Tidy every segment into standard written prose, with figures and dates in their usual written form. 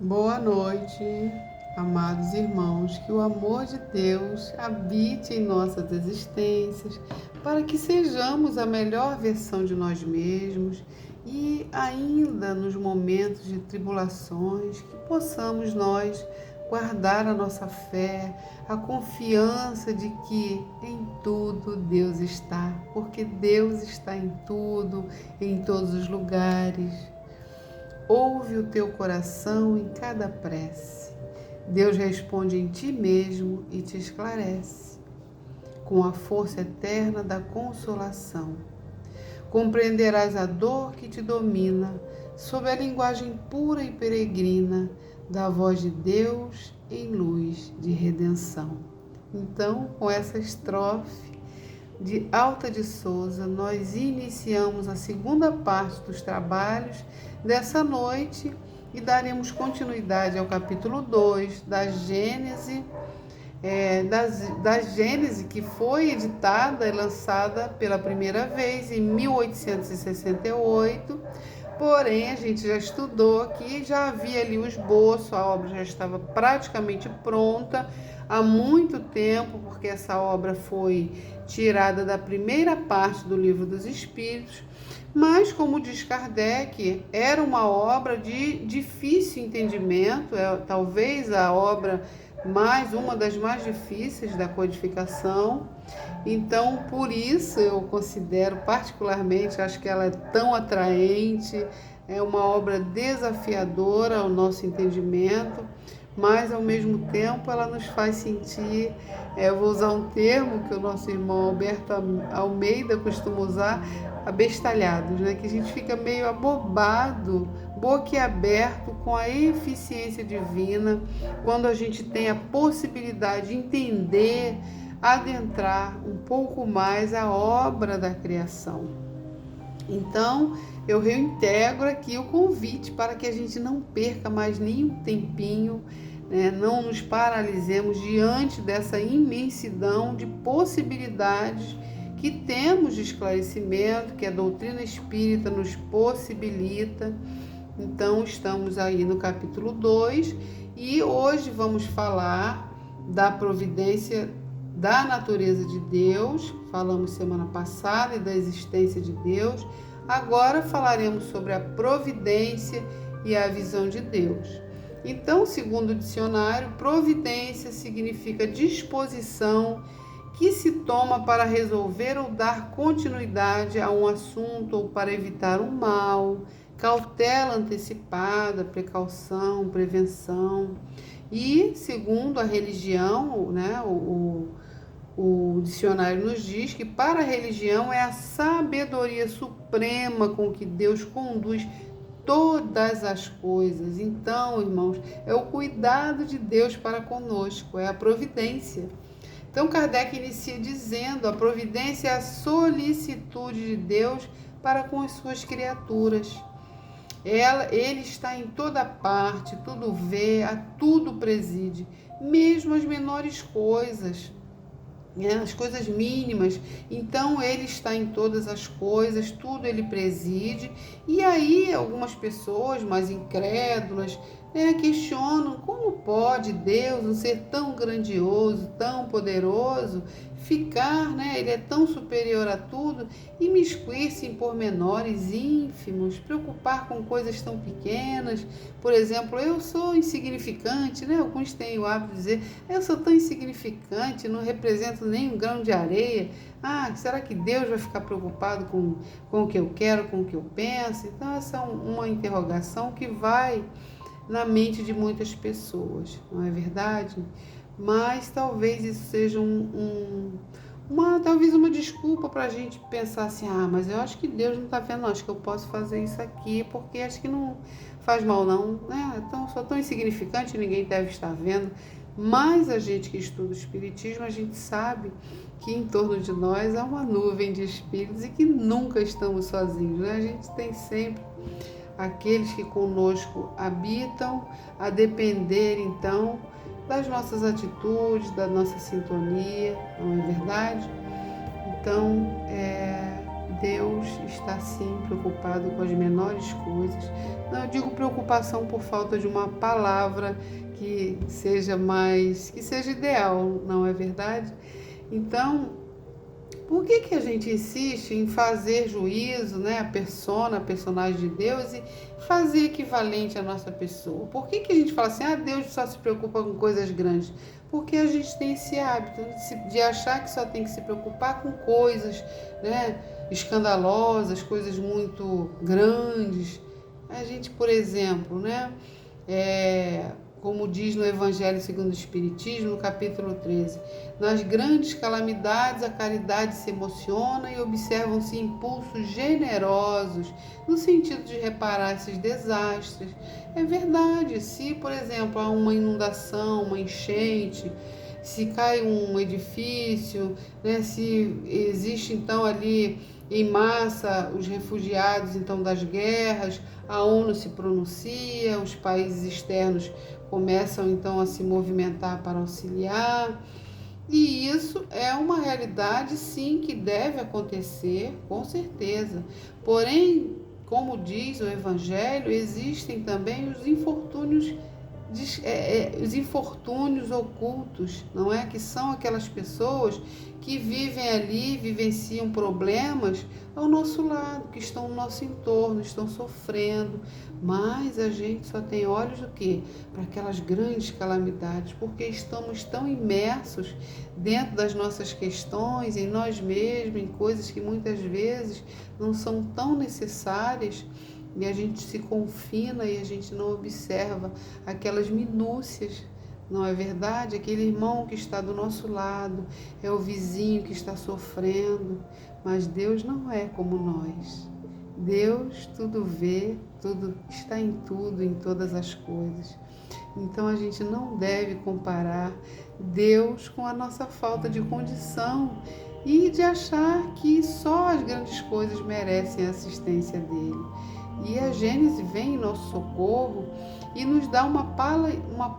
Boa noite, amados irmãos, que o amor de Deus habite em nossas existências, para que sejamos a melhor versão de nós mesmos e ainda nos momentos de tribulações, que possamos nós guardar a nossa fé, a confiança de que em tudo Deus está, porque Deus está em tudo, em todos os lugares. Ouve o teu coração em cada prece. Deus responde em ti mesmo e te esclarece, com a força eterna da consolação. Compreenderás a dor que te domina, sob a linguagem pura e peregrina da voz de Deus em luz de redenção. Então, com essa estrofe de Alta de Souza, nós iniciamos a segunda parte dos trabalhos dessa noite e daremos continuidade ao capítulo 2 da Gênese, da Gênese, que foi editada e lançada pela primeira vez em 1868. Porém, a gente já estudou aqui, já havia ali o esboço, a obra já estava praticamente pronta há muito tempo, porque essa obra foi tirada da primeira parte do Livro dos Espíritos, mas, como diz Kardec, era uma obra de difícil entendimento, talvez a obra uma das mais difíceis da codificação. Então, por isso eu considero particularmente, acho que ela é tão atraente, é uma obra desafiadora ao nosso entendimento, mas ao mesmo tempo ela nos faz sentir, eu vou usar um termo que o nosso irmão Alberto Almeida costuma usar, abestalhados, né? Que a gente fica meio abobado, boquiaberto com a eficiência divina, quando a gente tem a possibilidade de entender, adentrar um pouco mais a obra da criação. Então, eu reintegro aqui o convite para que a gente não perca mais nenhum tempinho, né? Não nos paralisemos diante dessa imensidão de possibilidades que temos de esclarecimento, que a doutrina espírita nos possibilita. Então, estamos aí no capítulo 2 e hoje vamos falar da providência da natureza de Deus. Falamos semana passada e da existência de Deus. Agora falaremos sobre a providência e a visão de Deus. Então, segundo o dicionário, providência significa disposição que se toma para resolver ou dar continuidade a um assunto ou para evitar um mal, cautela antecipada, precaução, prevenção. E, segundo a religião, né, o dicionário nos diz que para a religião é a sabedoria suprema com que Deus conduz todas as coisas. Então, irmãos, é o cuidado de Deus para conosco, é a providência. Então, Kardec inicia dizendo: a providência é solicitude de Deus para com as suas criaturas. Ele está em toda parte, tudo vê, a tudo preside, mesmo as menores coisas, as coisas mínimas. Então, ele está em todas as coisas, tudo ele preside. E aí, algumas pessoas mais incrédulas, questionam como pode Deus, um ser tão grandioso, tão poderoso, ficar, ele é tão superior a tudo, imiscuir-se em pormenores ínfimos, preocupar com coisas tão pequenas. Por exemplo, eu sou insignificante, alguns têm o hábito de dizer: eu sou tão insignificante, não represento nem um grão de areia. Será que Deus vai ficar preocupado com o que eu quero, com o que eu penso? Então, essa é uma interrogação que vai na mente de muitas pessoas, não é verdade? Mas talvez isso seja talvez uma desculpa para a gente pensar assim: mas eu acho que Deus não está vendo, não, acho que eu posso fazer isso aqui, porque acho que não faz mal não, Então, sou tão insignificante, ninguém deve estar vendo. Mas a gente que estuda o Espiritismo, a gente sabe que em torno de nós há uma nuvem de espíritos e que nunca estamos sozinhos, A gente tem sempre aqueles que conosco habitam, a depender, então, das nossas atitudes, da nossa sintonia, não é verdade? Então, Deus está sim preocupado com as menores coisas. Não, eu digo preocupação por falta de uma palavra que seja ideal, não é verdade? Então, por que a gente insiste em fazer juízo, né, a personagem de Deus, e fazer equivalente à nossa pessoa? Por que a gente fala assim, Deus só se preocupa com coisas grandes? Porque a gente tem esse hábito de achar que só tem que se preocupar com coisas, né, escandalosas, coisas muito grandes. A gente, por exemplo, né, como diz no Evangelho segundo o Espiritismo, no capítulo 13, nas grandes calamidades a caridade se emociona e observam-se impulsos generosos no sentido de reparar esses desastres. É verdade, se, por exemplo, há uma inundação, uma enchente, se cai um edifício, né, se existe então ali em massa os refugiados então das guerras, a ONU se pronuncia, os países externos começam então a se movimentar para auxiliar. E isso é uma realidade, sim, que deve acontecer, com certeza. Porém, como diz o Evangelho, existem também os infortúnios ocultos, não é? Que são aquelas pessoas que vivem ali, vivenciam problemas ao nosso lado, que estão no nosso entorno, estão sofrendo, mas a gente só tem olhos do quê? Para aquelas grandes calamidades, porque estamos tão imersos dentro das nossas questões, em nós mesmos, em coisas que muitas vezes não são tão necessárias, e a gente se confina e a gente não observa aquelas minúcias, não é verdade? Aquele irmão que está do nosso lado, é o vizinho que está sofrendo, mas Deus não é como nós. Deus tudo vê, tudo está em tudo, em todas as coisas. Então a gente não deve comparar Deus com a nossa falta de condição e de achar que só as grandes coisas merecem a assistência dele. E a Gênese vem em nosso socorro e nos dá uma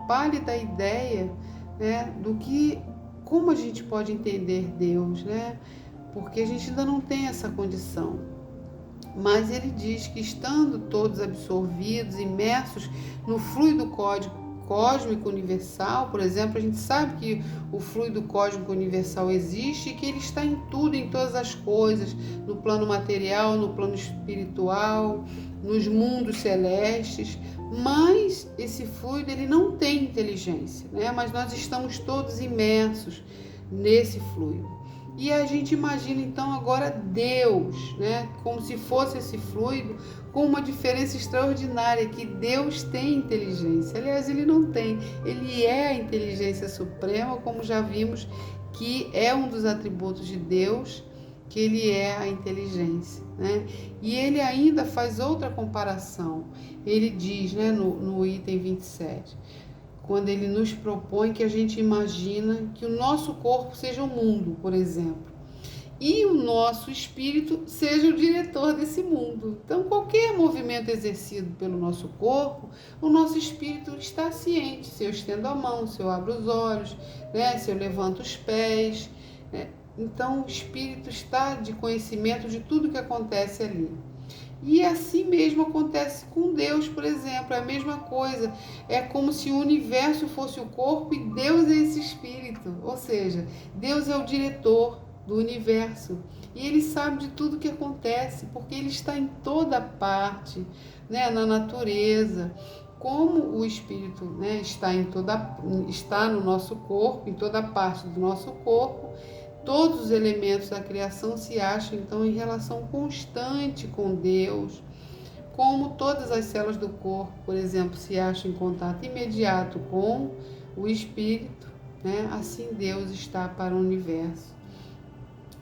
pálida ideia, né, como a gente pode entender Deus, né? Porque a gente ainda não tem essa condição. Mas ele diz que estando todos absorvidos, imersos no fluido cósmico universal, por exemplo, a gente sabe que o fluido cósmico universal existe e que ele está em tudo, em todas as coisas, no plano material, no plano espiritual, nos mundos celestes, mas esse fluido ele não tem inteligência, né? Mas nós estamos todos imersos nesse fluido. E a gente imagina então agora Deus, né? Como se fosse esse fluido, com uma diferença extraordinária, que Deus tem inteligência. Aliás, ele não tem, ele é a inteligência suprema, como já vimos que é um dos atributos de Deus, que ele é a inteligência, né? E ele ainda faz outra comparação. Ele diz, né, no item 27, quando ele nos propõe que a gente imagina que o nosso corpo seja o mundo, por exemplo, e o nosso espírito seja o diretor desse mundo. Então, qualquer movimento exercido pelo nosso corpo, o nosso espírito está ciente. Se eu estendo a mão, se eu abro os olhos, né, se eu levanto os pés, né? Então, o espírito está de conhecimento de tudo que acontece ali. E assim mesmo acontece com Deus, por exemplo, é a mesma coisa. É como se o universo fosse o corpo e Deus é esse espírito. Ou seja, Deus é o diretor do universo. E ele sabe de tudo que acontece, porque ele está em toda parte, né, na natureza. Como o espírito, né, está no nosso corpo, em toda parte do nosso corpo, todos os elementos da criação se acham, então, em relação constante com Deus, como todas as células do corpo, por exemplo, se acham em contato imediato com o Espírito, né? Assim Deus está para o universo.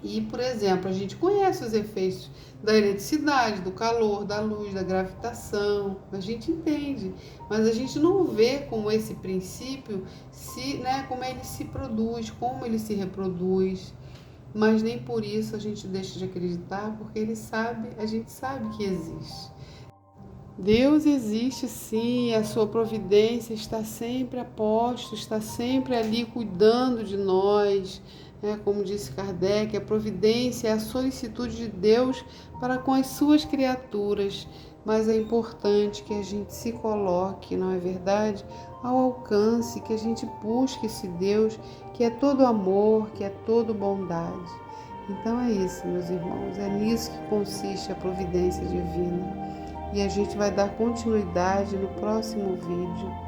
E, por exemplo, a gente conhece os efeitos da eletricidade, do calor, da luz, da gravitação, a gente entende, mas a gente não vê como esse princípio, como ele se produz, como ele se reproduz, mas nem por isso a gente deixa de acreditar, porque a gente sabe que existe. Deus existe sim, a sua providência está sempre a posto, está sempre ali cuidando de nós, Como disse Kardec, a providência é a solicitude de Deus para com as suas criaturas, mas é importante que a gente se coloque, não é verdade? Ao alcance, que a gente busque esse Deus que é todo amor, que é todo bondade. Então é isso, meus irmãos, é nisso que consiste a providência divina. E a gente vai dar continuidade no próximo vídeo.